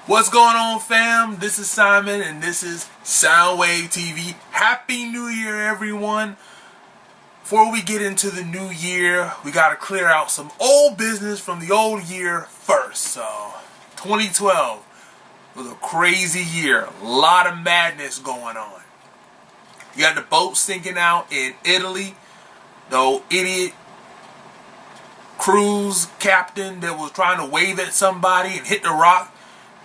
What's going on, fam? This is Simon and this is Soundwave TV. Happy New Year, everyone. Before we get into the new year, we got to clear out some old business from the old year first. So, 2012 was a crazy year. A lot of madness going on. You got the boat sinking out in Italy. The old idiot cruise captain that was trying to wave at somebody and hit the rock.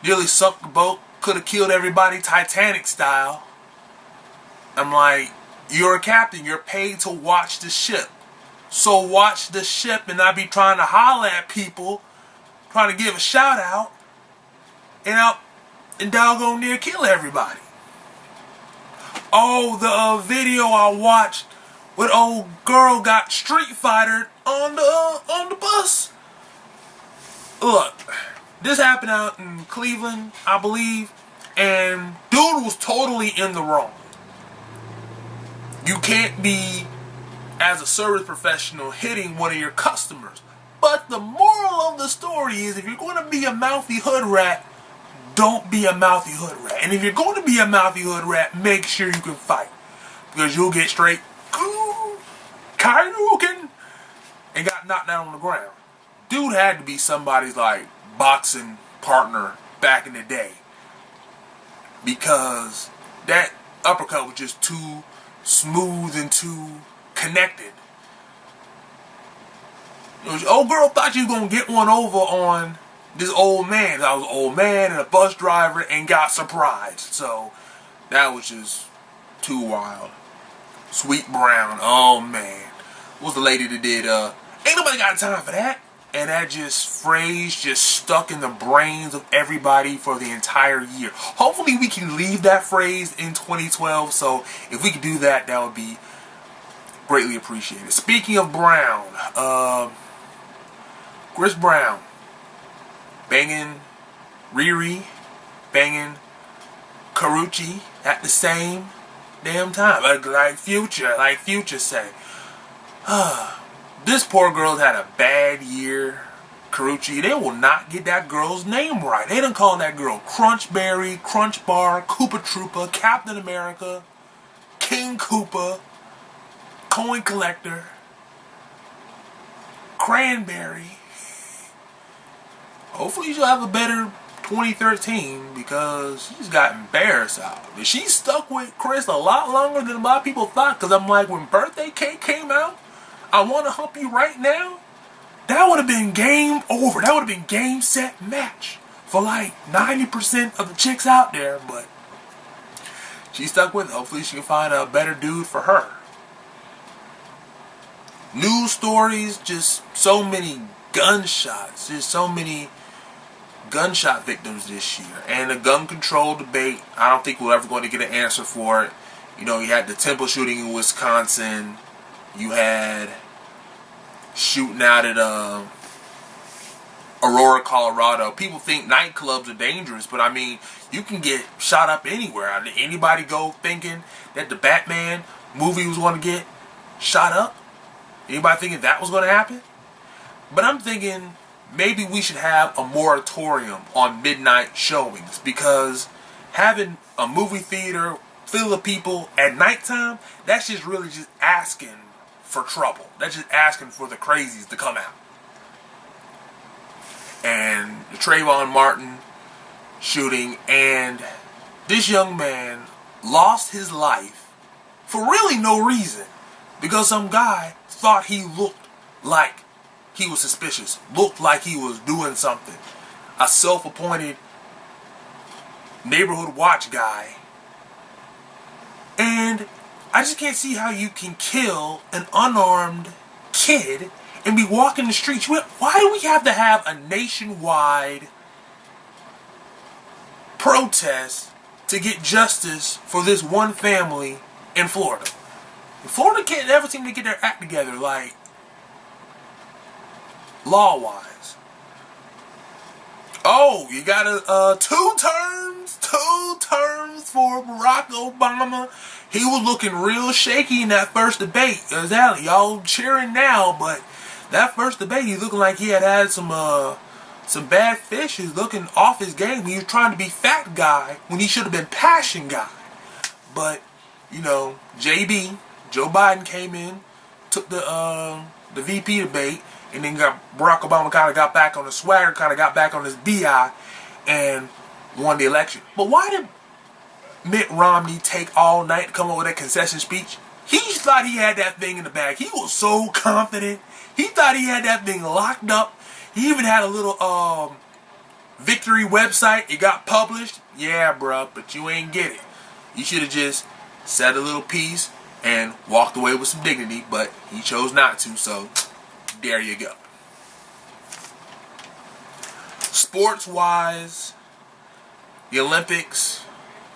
Nearly sunk the boat. Could have killed everybody Titanic style. I'm like, you're a captain. You're paid to watch the ship. So watch the ship and not be trying to holler at people, trying to give a shout out, and doggone near kill everybody. Oh, the video I watched with old girl got Street Fighter on the bus. Look, this happened out in Cleveland, I believe, and dude was totally in the wrong. You can't be, as a service professional, hitting one of your customers. But the moral of the story is, if you're going to be a mouthy hood rat, don't be a mouthy hood rat. And if you're going to be a mouthy hood rat, make sure you can fight. Because you'll get straight Kaioken and got knocked down on the ground. Dude had to be somebody's boxing partner back in the day, because that uppercut was just too smooth and too connected. Old girl thought you was gonna get one over on this old man. I was an old man and a bus driver and got surprised. So that was just too wild. Sweet Brown, oh man. What was the lady that did ain't nobody got time for that? And that phrase stuck in the brains of everybody for the entire year. Hopefully we can leave that phrase in 2012. So if we could do that, that would be greatly appreciated. Speaking of Brown, Chris Brown banging Riri, banging Karrueche at the same damn time. Like Future say. This poor girl's had a bad year. Karrueche, they will not get that girl's name right. They done call that girl Crunchberry, Crunch Bar, Koopa Troopa, Captain America, King Koopa, Coin Collector, Cranberry. Hopefully she'll have a better 2013, because she's got embarrassed out. She stuck with Chris a lot longer than a lot of people thought, because I'm like, when Birthday Cake came out, I Want to Hump You Right Now, that would have been game over. That would have been game, set, match for 90% of the chicks out there. But she stuck with it. Hopefully she can find a better dude for her. News stories, just so many gunshots. There's so many gunshot victims this year. And the gun control debate, I don't think we're ever going to get an answer for it. You know, you had the Temple shooting in Wisconsin. You had shooting out at Aurora, Colorado. People think nightclubs are dangerous, but I mean, you can get shot up anywhere. Did anybody go thinking that the Batman movie was going to get shot up? Anybody thinking that was going to happen? But I'm thinking maybe we should have a moratorium on midnight showings, because having a movie theater full of people at nighttime, that's just really just asking for trouble. That's just asking for the crazies to come out. And the Trayvon Martin shooting, and this young man lost his life for really no reason, because some guy thought he looked like he was suspicious, looked like he was doing something. A self-appointed neighborhood watch guy. And I just can't see how you can kill an unarmed kid and be walking the streets. Why do we have to have a nationwide protest to get justice for this one family in Florida? Florida can't ever seem to get their act together, law-wise. Oh, you got two terms for Barack Obama. He was looking real shaky in that first debate. Exactly, y'all cheering now, but that first debate, he looking like he had some some bad fish is looking off his game. He was trying to be fat guy when he should have been passion guy. But, you know, JB, Joe Biden came in, took the VP debate, and then Barack Obama kind of got back on the swagger, kind of got back on his BI, and won the election. But why did Mitt Romney take all night to come up with that concession speech? He thought he had that thing in the bag. He was so confident. He thought he had that thing locked up. He even had a little victory website. It got published. Yeah, bruh, but you ain't get it. You should have just said a little piece and walked away with some dignity, but he chose not to, so there you go. Sports-wise, the Olympics,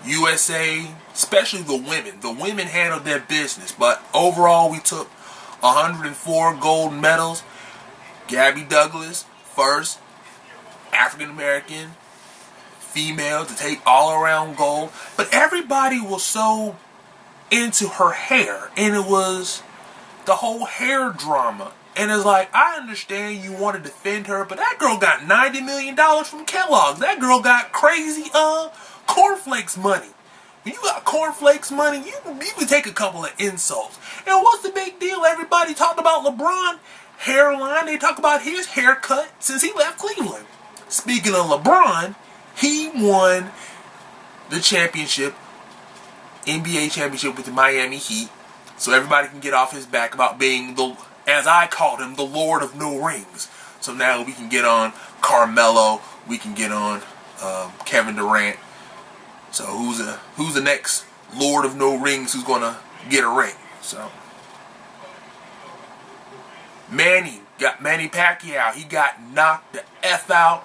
USA, especially the women. The women handled their business, but overall we took 104 gold medals. Gabby Douglas, first African-American female to take all-around gold. But everybody was so into her hair, and it was the whole hair drama. And it's like, I understand you want to defend her, but that girl got $90 million from Kellogg's. That girl got crazy cornflakes money. When you got cornflakes money, you can take a couple of insults. And what's the big deal? Everybody talked about LeBron hairline. They talk about his haircut since he left Cleveland. Speaking of LeBron, he won the championship, NBA championship with the Miami Heat. So everybody can get off his back about being the, as I called him, the Lord of No Rings. So now we can get on Carmelo. We can get on Kevin Durant. So who's the next Lord of No Rings who's gonna get a ring? So Manny Pacquiao. He got knocked the F out.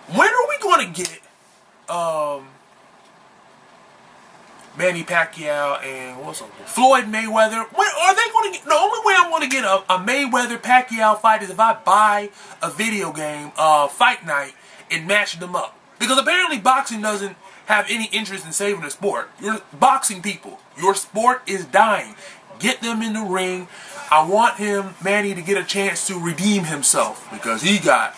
When are we gonna get Manny Pacquiao and Floyd Mayweather? When are they going to get? The only way I'm going to get a Mayweather Pacquiao fight is if I buy a video game, Fight Night, and match them up. Because apparently boxing doesn't have any interest in saving the sport. You're boxing people. Your sport is dying. Get them in the ring. I want Manny, to get a chance to redeem himself because he got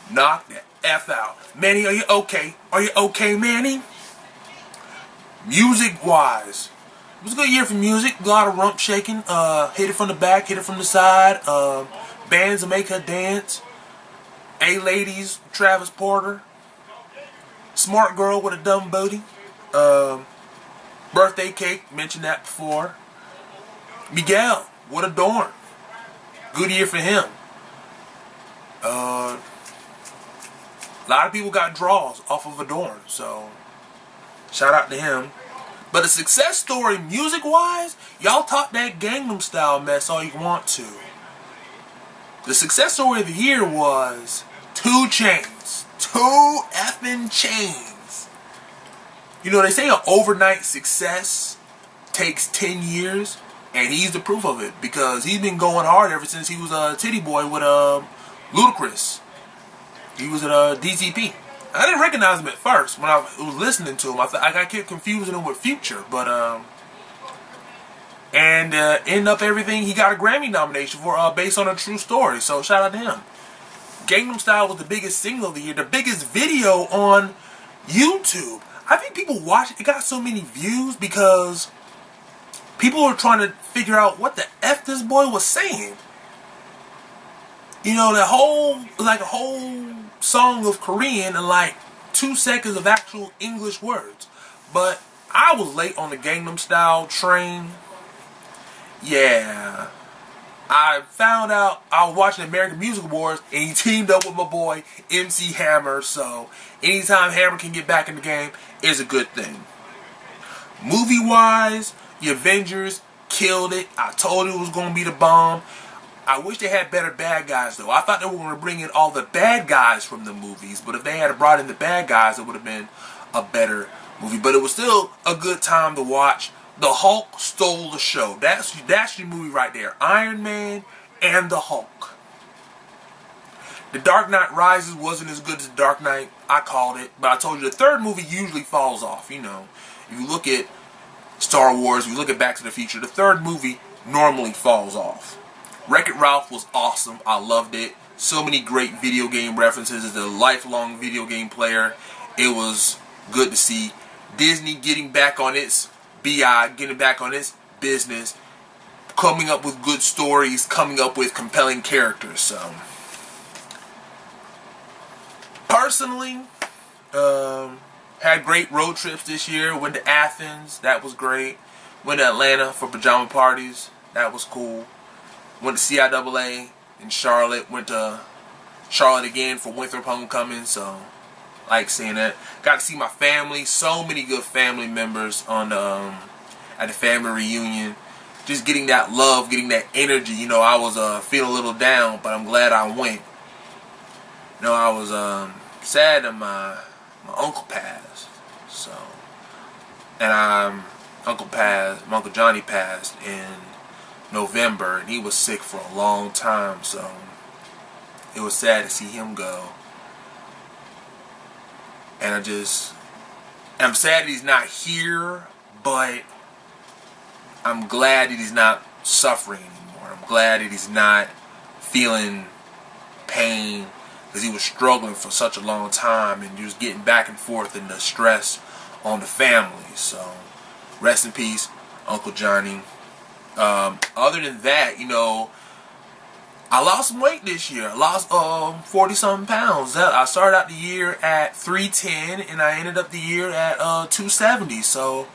knocked the F out. Manny, are you okay? Are you okay, Manny? Music-wise, it was a good year for music. A lot of rump shaking. Hit it from the back, hit it from the side. Bands that make her dance. A-Ladies, Travis Porter. Smart Girl with a Dumb Booty. Birthday Cake, mentioned that before. Miguel, What a Dorn. Good year for him. A lot of people got draws off of Adorn, so shout out to him. But a success story music-wise, y'all talk that Gangnam Style mess all you want to. The success story of the year was 2 Chainz. 2 effing Chainz. You know, they say an overnight success takes 10 years, and he's the proof of it because he's been going hard ever since he was a titty boy with Ludacris. He was at DTP. I didn't recognize him at first when I was listening to him. I kept confusing him with Future, but end up everything, he got a Grammy nomination for based on a true story. So shout out to him. Gangnam Style was the biggest single of the year, the biggest video on YouTube. I think people watched it. It got so many views because people were trying to figure out what the F this boy was saying. You know, a whole song of Korean and like 2 seconds of actual English words. But I was late on the Gangnam Style train. Yeah. I found out I was watching American Music Awards and he teamed up with my boy MC Hammer. So anytime Hammer can get back in the game is a good thing. Movie-wise, The Avengers killed it. I told you it was going to be the bomb. I wish they had better bad guys, though. I thought they were going to bring in all the bad guys from the movies, but if they had brought in the bad guys, it would have been a better movie. But it was still a good time to watch. The Hulk stole the show. That's your movie right there. Iron Man and the Hulk. The Dark Knight Rises wasn't as good as The Dark Knight. I called it, but I told you the third movie usually falls off. You know, if you look at Star Wars, if you look at Back to the Future, the third movie normally falls off. Wreck-It Ralph was awesome. I loved it. So many great video game references. As a lifelong video game player, it was good to see Disney getting back on its getting back on its business, coming up with good stories, coming up with compelling characters. So, personally, had great road trips this year. Went to Athens, that was great. Went to Atlanta for pajama parties, that was cool. Went to CIAA in Charlotte. Went to Charlotte again for Winthrop Homecoming, so like seeing that. Got to see my family, so many good family members on at the family reunion. Just getting that love, getting that energy. You know, I was feeling a little down, but I'm glad I went. You know, I was sad that my uncle passed. So, and my Uncle Johnny passed in November, and he was sick for a long time. So it was sad to see him go. And I'm sad that he's not here, but I'm glad that he's not suffering anymore. I'm glad that he's not feeling pain, because he was struggling for such a long time and just getting back and forth and the stress on the family. So, rest in peace, Uncle Johnny. Other than that, you know, I lost some weight this year. I lost 40-something pounds. I started out the year at 310 and I ended up the year at 270. So,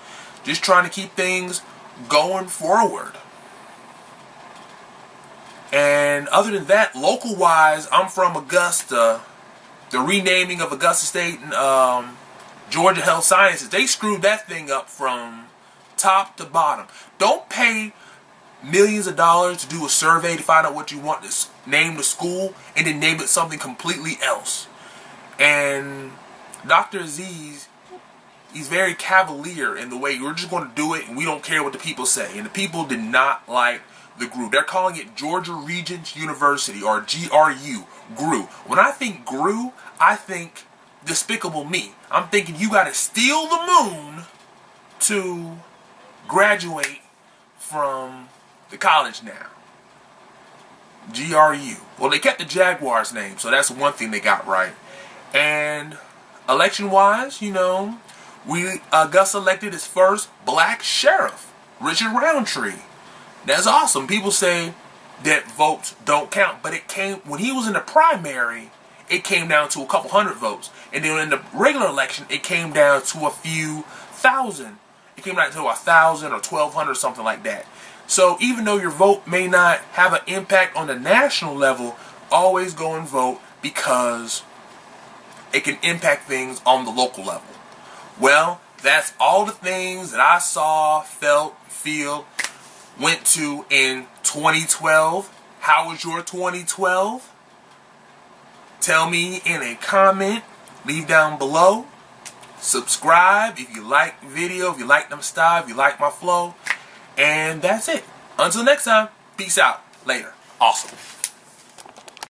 just trying to keep things going forward. And other than that, local-wise, I'm from Augusta. The renaming of Augusta State and Georgia Health Sciences, they screwed that thing up from top to bottom. Don't pay millions of dollars to do a survey to find out what you want to name the school and then name it something completely else. And Dr. Aziz, he's very cavalier in the way we're just going to do it and we don't care what the people say. And the people did not like the GRU. They're calling it Georgia Regents University, or GRU, GRU. When I think GRU, I think Despicable Me. I'm thinking you got to steal the moon to graduate from the college now. GRU. Well, they kept the Jaguars name, so that's one thing they got right. And election-wise, you know, Gus elected his first black sheriff, Richard Roundtree. That's awesome. People say that votes don't count, but it came when he was in the primary. It came down to a couple hundred votes, and then in the regular election, it came down to a few thousand. It came down to 1,000 or 1,200, something like that. So even though your vote may not have an impact on the national level, always go and vote because it can impact things on the local level. Well, that's all the things that I saw, felt, feel, went to in 2012. How was your 2012? Tell me in a comment. Leave down below. Subscribe if you like the video, if you like them style, if you like my flow. And that's it. Until next time, peace out. Later. Awesome.